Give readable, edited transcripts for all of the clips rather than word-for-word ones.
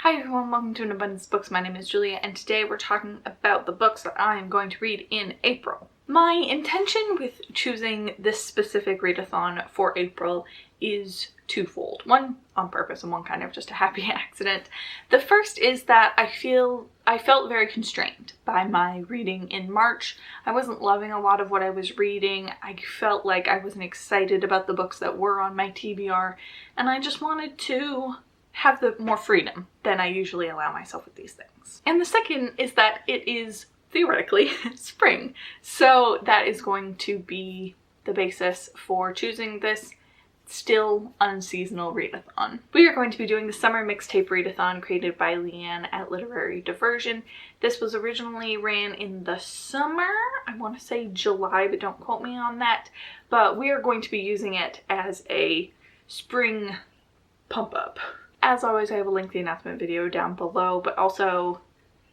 Hi everyone, welcome to An Abundance of Books. My name is Julia and today we're talking about the books that I am going to read in April. My intention with choosing this specific readathon for April is twofold. One on purpose and one kind of just a happy accident. The first is that I felt very constrained by my reading in March. I wasn't loving a lot of what I was reading. I felt like I wasn't excited about the books that were on my TBR, and I just wanted to have more freedom than I usually allow myself with these things. And the second is that it is theoretically spring. So that is going to be the basis for choosing this still unseasonal readathon. We are going to be doing the summer mixtape readathon created by Leanne at Literary Diversion. This was originally ran in the summer, I want to say July, but don't quote me on that. But we are going to be using it as a spring pump up. As always, I have a lengthy announcement video down below, but also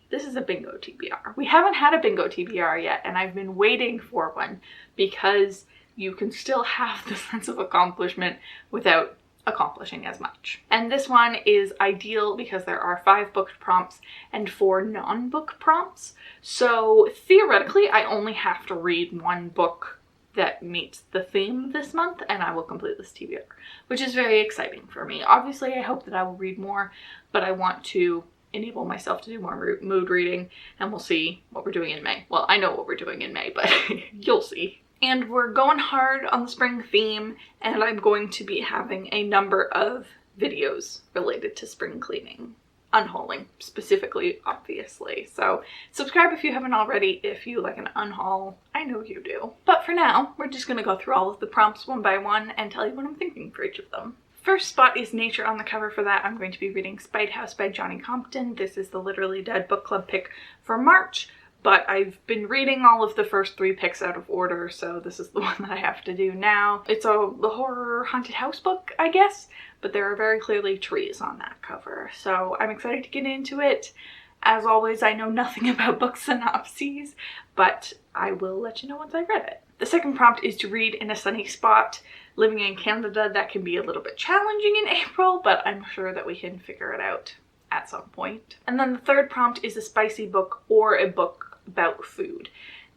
this is a bingo TBR. We haven't had a bingo TBR yet, and I've been waiting for one because you can still have the sense of accomplishment without accomplishing as much. And this one is ideal because there are 5 book prompts and 4 non-book prompts. So theoretically, I only have to read one book that meets the theme this month and I will complete this TBR, which is very exciting for me. Obviously, I hope that I will read more, but I want to enable myself to do more mood reading, and we'll see what we're doing in May. Well, I know what we're doing in May, but you'll see. And we're going hard on the spring theme, and I'm going to be having a number of videos related to spring cleaning. Unhauling specifically, obviously. So subscribe if you haven't already if you like an unhaul. I know you do. But for now, we're just gonna go through all of the prompts one by one and tell you what I'm thinking for each of them. First spot is nature on the cover. For that, I'm going to be reading Spite House by Johnny Compton. This is the Literally Dead book club pick for March, but I've been reading all of the first 3 picks out of order, so this is the one that I have to do now. It's the horror haunted house book, I guess, but there are very clearly trees on that cover, so I'm excited to get into it. As always, I know nothing about book synopses, but I will let you know once I've read it. The second prompt is to read in a sunny spot. Living in Canada, that can be a little bit challenging in April, but I'm sure that we can figure it out at some point. And then the third prompt is a spicy book or a book about food.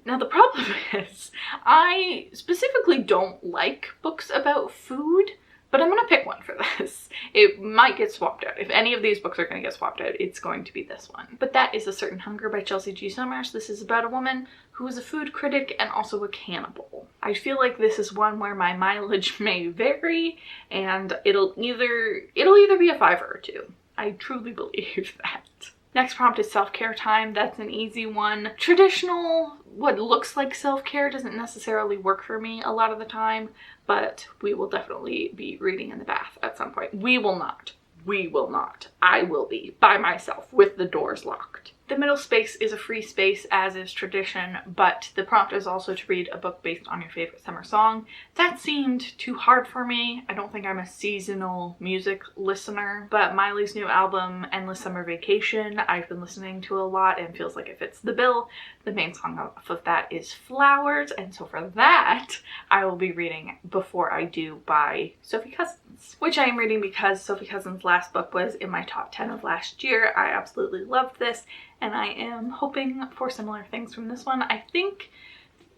Now the problem is, I specifically don't like books about food, but I'm gonna pick one for this. It might get swapped out. If any of these books are gonna get swapped out, it's going to be this one. But that is A Certain Hunger by Chelsea G. Summers. This is about a woman who is a food critic and also a cannibal. I feel like this is one where my mileage may vary, and it'll either be a 5 or a 2. I truly believe that. Next prompt is self-care time. That's an easy one. Traditional, what looks like self-care doesn't necessarily work for me a lot of the time, but we will definitely be reading in the bath at some point. We will not. We will not. I will be by myself with the doors locked. The middle space is a free space, as is tradition, but the prompt is also to read a book based on your favorite summer song. That seemed too hard for me. I don't think I'm a seasonal music listener, but Miley's new album, Endless Summer Vacation, I've been listening to a lot and feels like it fits the bill. The main song off of that is Flowers, and so for that, I will be reading Before I Do by Sophie Cousens, which I am reading because Sophie Cousens' last book was in my top 10 of last year. I absolutely loved this, and I am hoping for similar things from this one. I think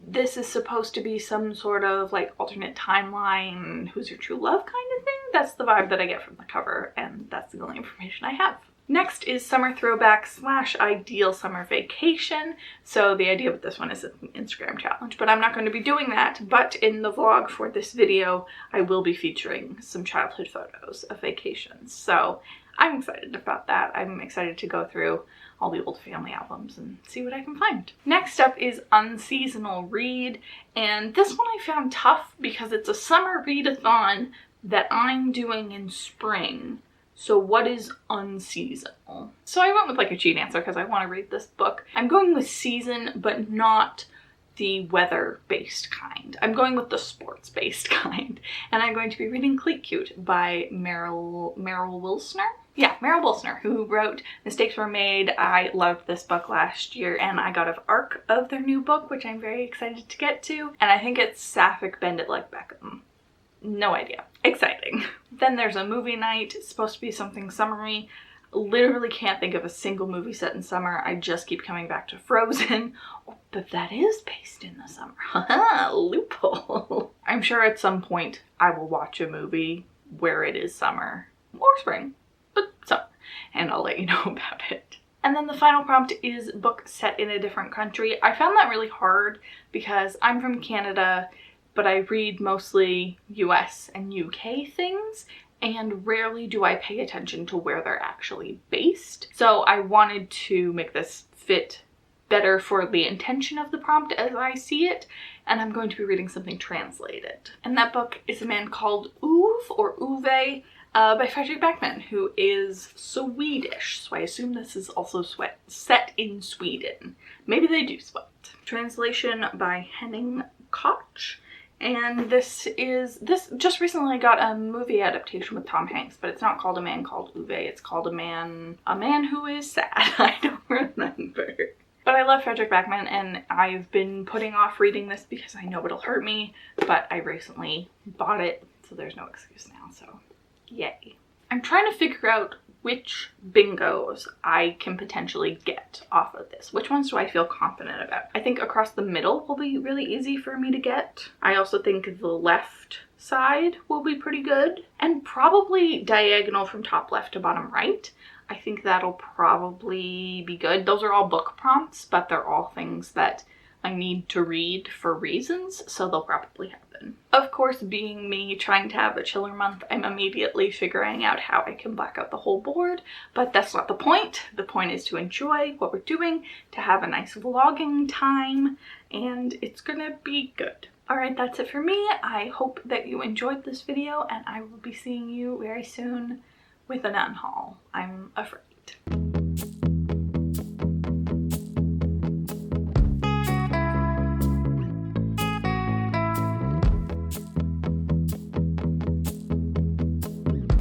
this is supposed to be some sort of like alternate timeline, who's your true love kind of thing. That's the vibe that I get from the cover, and that's the only information I have. Next is Summer Throwback / Ideal Summer Vacation. So the idea with this one is an Instagram challenge, but I'm not going to be doing that. But in the vlog for this video, I will be featuring some childhood photos of vacations. So I'm excited about that. I'm excited to go through all the old family albums and see what I can find. Next up is Unseasonal Read, and this one I found tough because it's a summer readathon that I'm doing in spring. So what is unseasonal? So I went with like a cheat answer because I want to read this book. I'm going with season, but not the weather-based kind. I'm going with the sports-based kind. And I'm going to be reading Cleat by Meryl Wilsner? Yeah, Meryl Wilsner, who wrote Mistakes Were Made. I loved this book last year, and I got an arc of their new book, which I'm very excited to get to. And I think it's Sapphic Bend It Like Beckham. No idea. Exciting. Then there's a movie night. It's supposed to be something summery. Literally can't think of a single movie set in summer. I just keep coming back to Frozen. Oh, but that is based in the summer. Haha, loophole. I'm sure at some point I will watch a movie where it is summer or spring, but summer, and I'll let you know about it. And then the final prompt is book set in a different country. I found that really hard because I'm from Canada, but I read mostly US and UK things, and rarely do I pay attention to where they're actually based. So I wanted to make this fit better for the intention of the prompt as I see it, and I'm going to be reading something translated. And that book is a man called Uve, or Uwe, by Fredrik Backman, who is Swedish, so I assume this is also set in Sweden. Maybe they do sweat. Translation by Henning Koch. And this just recently got a movie adaptation with Tom Hanks, but it's not called A Man Called Uwe, it's called A Man Who Is Sad. I don't remember. But I love Fredrik Backman, and I've been putting off reading this because I know it'll hurt me, but I recently bought it, so there's no excuse now, so yay. I'm trying to figure out which bingos I can potentially get off of this. Which ones do I feel confident about? I think across the middle will be really easy for me to get. I also think the left side will be pretty good. And probably diagonal from top left to bottom right. I think that'll probably be good. Those are all book prompts, but they're all things that I need to read for reasons, so they'll probably happen. Of course, being me trying to have a chiller month, I'm immediately figuring out how I can black out the whole board, but that's not the point. The point is to enjoy what we're doing, to have a nice vlogging time, and it's gonna be good. Alright, that's it for me. I hope that you enjoyed this video, and I will be seeing you very soon with an unhaul, I'm afraid.